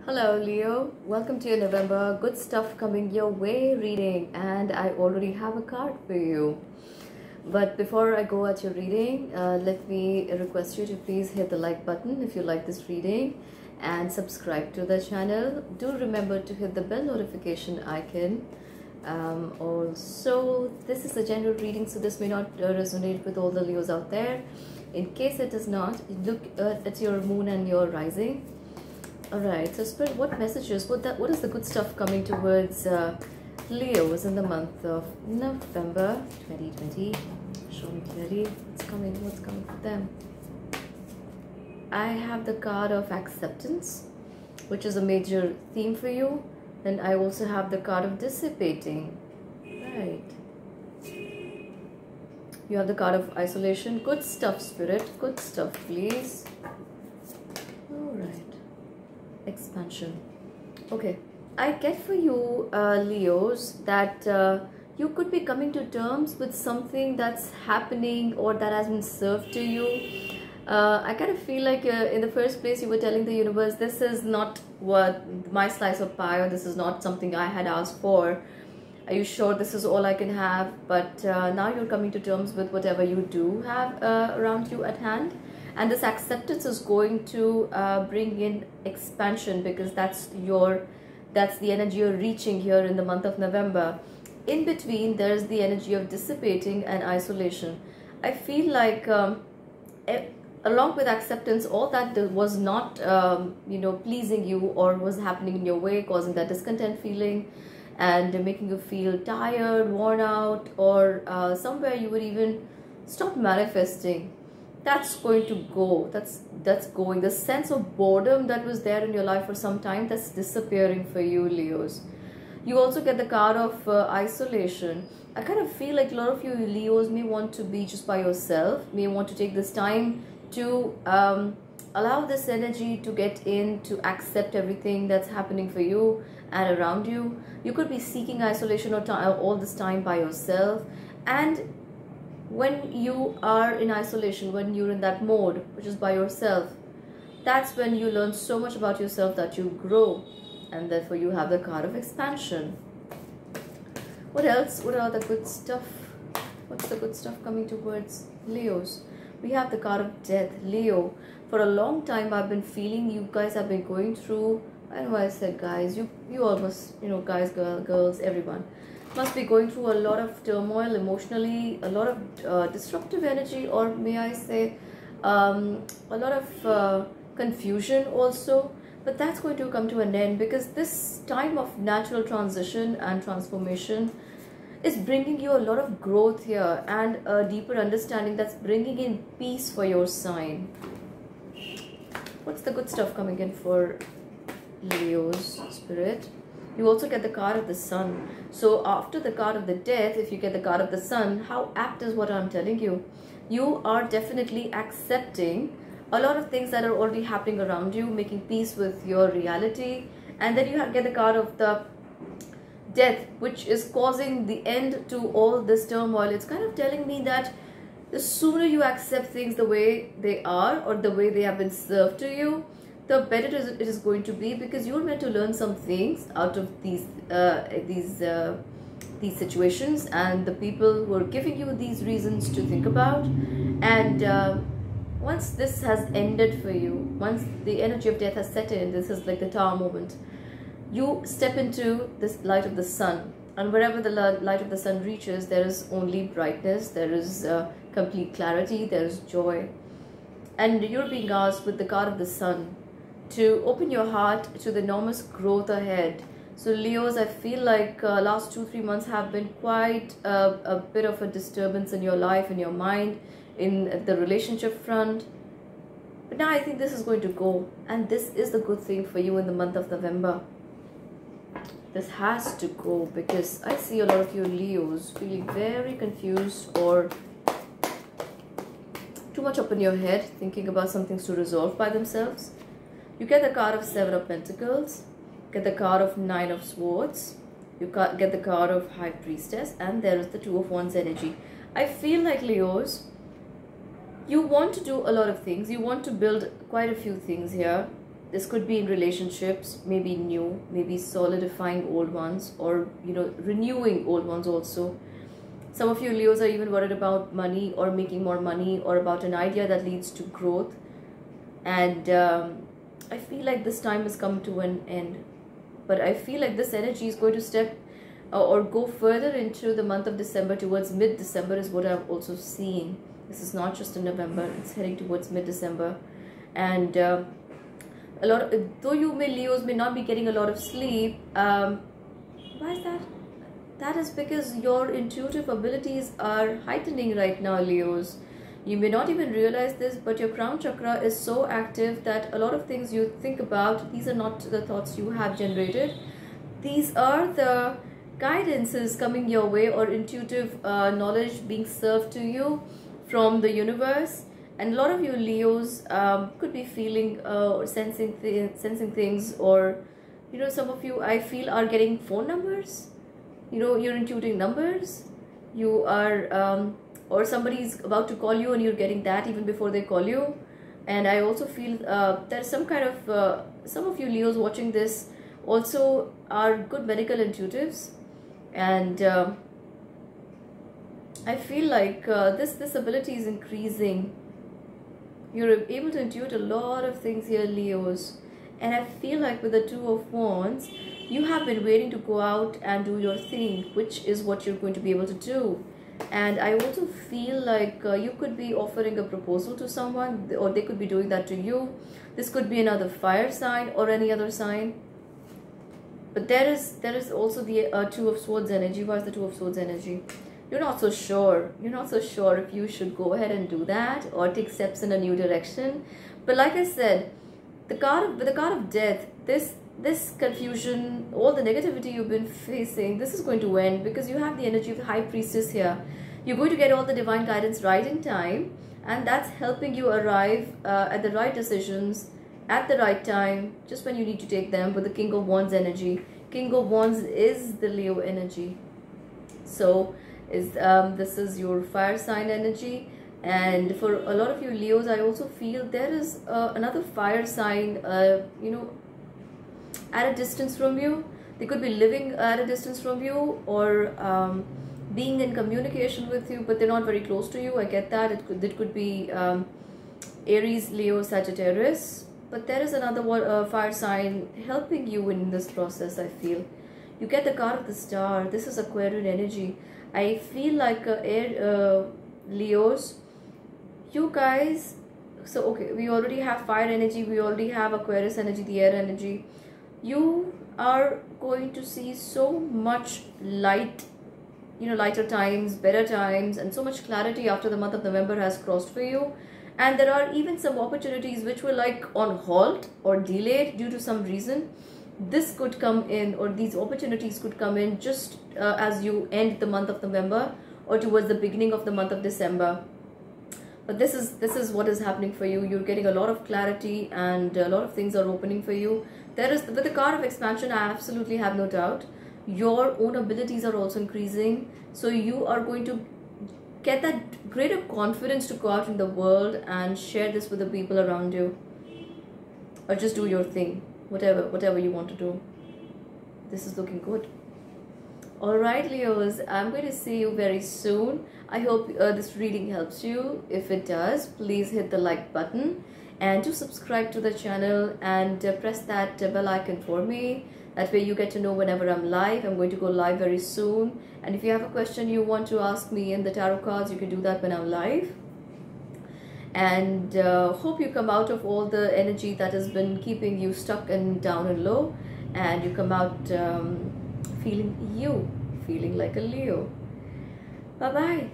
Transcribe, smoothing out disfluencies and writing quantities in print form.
Hello Leo, welcome to your November good stuff coming your way reading, and I already have a card for you. But before I go at your reading, let me request you to please hit the like button if you like this reading and subscribe to the channel. Do remember to hit the bell notification icon. Also, this is a general reading, so this may not resonate with all the Leos out there. In case it does not, look at your moon and your rising. Alright, so Spirit, what messages, what is the good stuff coming towards Leos in the month of November 2020? Show me clearly what's coming for them. I have the card of acceptance, which is a major theme for you, and I also have the card of dissipating. Right. You have the card of isolation. Good stuff, Spirit, good stuff, please. Alright. Expansion. Okay, I get for you Leos that you could be coming to terms with something that's happening or that has been served to you. I kind of feel like in the first place you were telling the universe, this is not what my slice of pie, or this is not something I had asked for. Are you sure this is all I can have? But now you're coming to terms with whatever you do have around you at hand. And this acceptance is going to bring in expansion, because that's the energy you're reaching here in the month of November. In between, there's the energy of dissipating and isolation. I feel like along with acceptance, all that was not pleasing you or was happening in your way, causing that discontent feeling and making you feel tired, worn out, or somewhere you would even stop manifesting. That's going to go. That's going. The sense of boredom that was there in your life for some time, that's disappearing for you, Leos. You also get the card of isolation. I kind of feel like a lot of you Leos may want to be just by yourself, may want to take this time to allow this energy to get in, to accept everything that's happening for you and around you. You could be seeking isolation or all this time by yourself, and when you are in isolation, when you're in that mode, which is by yourself, that's when you learn so much about yourself that you grow, and therefore you have the card of expansion. What else? What are the good stuff? What's the good stuff coming towards Leos? We have the card of death. Leo, for a long time I've been feeling you guys have been going through, I know I said guys, you almost, guys, girls, everyone must be going through a lot of turmoil emotionally, a lot of disruptive energy, or may I say a lot of confusion also. But that's going to come to an end, because this time of natural transition and transformation is bringing you a lot of growth here and a deeper understanding that's bringing in peace for your sign. What's the good stuff coming in for Leo's, Spirit? You also get the card of the sun. So after the card of the death, if you get the card of the sun, how apt is what I'm telling you. You are definitely accepting a lot of things that are already happening around you, making peace with your reality. And then you get the card of the death, which is causing the end to all this turmoil. It's kind of telling me that the sooner you accept things the way they are, or the way they have been served to you, the better it is going to be, because you're meant to learn some things out of these situations, and the people who are giving you these reasons to think about. And once this has ended for you, once the energy of death has set in, this is like the Tower moment, you step into this light of the sun, and wherever the light of the sun reaches, there is only brightness, there is complete clarity, there is joy. And you're being asked with the card of the sun to open your heart to the enormous growth ahead. So Leos, I feel like last 2-3 months have been quite a bit of a disturbance in your life, in your mind, in the relationship front. But now I think this is going to go, and this is the good thing for you in the month of November. This has to go, because I see a lot of you Leos feeling very confused or too much up in your head, thinking about some things to resolve by themselves. You get the card of 7 of Pentacles, get the card of 9 of Swords, you get the card of High Priestess, and there is the 2 of Wands energy. I feel like Leos, you want to do a lot of things, you want to build quite a few things here, This could be in relationships, maybe new, maybe solidifying old ones, or renewing old ones also. Some of you Leos are even worried about money or making more money, or about an idea that leads to growth. And I feel like this time has come to an end. But I feel like this energy is going to step or go further into the month of December, towards mid-December is what I'm also seeing. This is not just in November, it's heading towards mid-December. And though you Leos may not be getting a lot of sleep, why is that? That is because your intuitive abilities are heightening right now, Leos. You may not even realize this, but your crown chakra is so active that a lot of things you think about, these are not the thoughts you have generated. These are the guidances coming your way, or intuitive knowledge being served to you from the universe. And a lot of you Leos could be feeling or sensing things, or some of you I feel are getting phone numbers. You're intuiting numbers. You are or somebody's about to call you and you're getting that even before they call you. And I also feel there's some kind of some of you Leos watching this also are good medical intuitives. And I feel like this ability is increasing. You're able to intuit a lot of things here, Leos. And I feel like with the Two of Wands, you have been waiting to go out and do your thing, which is what you're going to be able to do. And I also feel like you could be offering a proposal to someone, or they could be doing that to you. This could be another fire sign or any other sign. But there is also the Two of Swords energy. Why is the Two of Swords energy? You're not so sure. You're not so sure if you should go ahead and do that or take steps in a new direction. But like I said, with the card of death, this confusion, all the negativity you've been facing, this is going to end, because you have the energy of the High Priestess here. You're going to get all the divine guidance right in time, and that's helping you arrive at the right decisions at the right time, just when you need to take them, with the King of Wands energy. King of Wands is the Leo energy. So this is your fire sign energy. And for a lot of you Leos, I also feel there is another fire sign, at a distance from you. They could be living at a distance from you, or being in communication with you, but they're not very close to you. I get that. It could be Aries, Leo, Sagittarius. But there is another fire sign helping you in this process, I feel. You get the card of the Star. This is Aquarian energy. I feel like Leos, you guys, so okay, we already have fire energy, we already have Aquarius energy, the air energy. You are going to see so much light, lighter times, better times, and so much clarity after the month of November has crossed for you. And there are even some opportunities which were like on halt or delayed due to some reason. This could come in, or these opportunities could come in just as you end the month of November, or towards the beginning of the month of December. But this is what is happening for you. You're getting a lot of clarity, and a lot of things are opening for you. There is, with the card of expansion, I absolutely have no doubt, your own abilities are also increasing. So you are going to get that greater confidence to go out in the world and share this with the people around you, or just do your thing, whatever you want to do. This is looking good. Alright Leos, I'm going to see you very soon. I hope this reading helps you. If it does, please hit the like button, and do subscribe to the channel, and press that bell icon for me. That way you get to know whenever I'm live. I'm going to go live very soon. And if you have a question you want to ask me in the tarot cards, you can do that when I'm live. And hope you come out of all the energy that has been keeping you stuck and down and low, and you come out feeling like a Leo. Bye bye.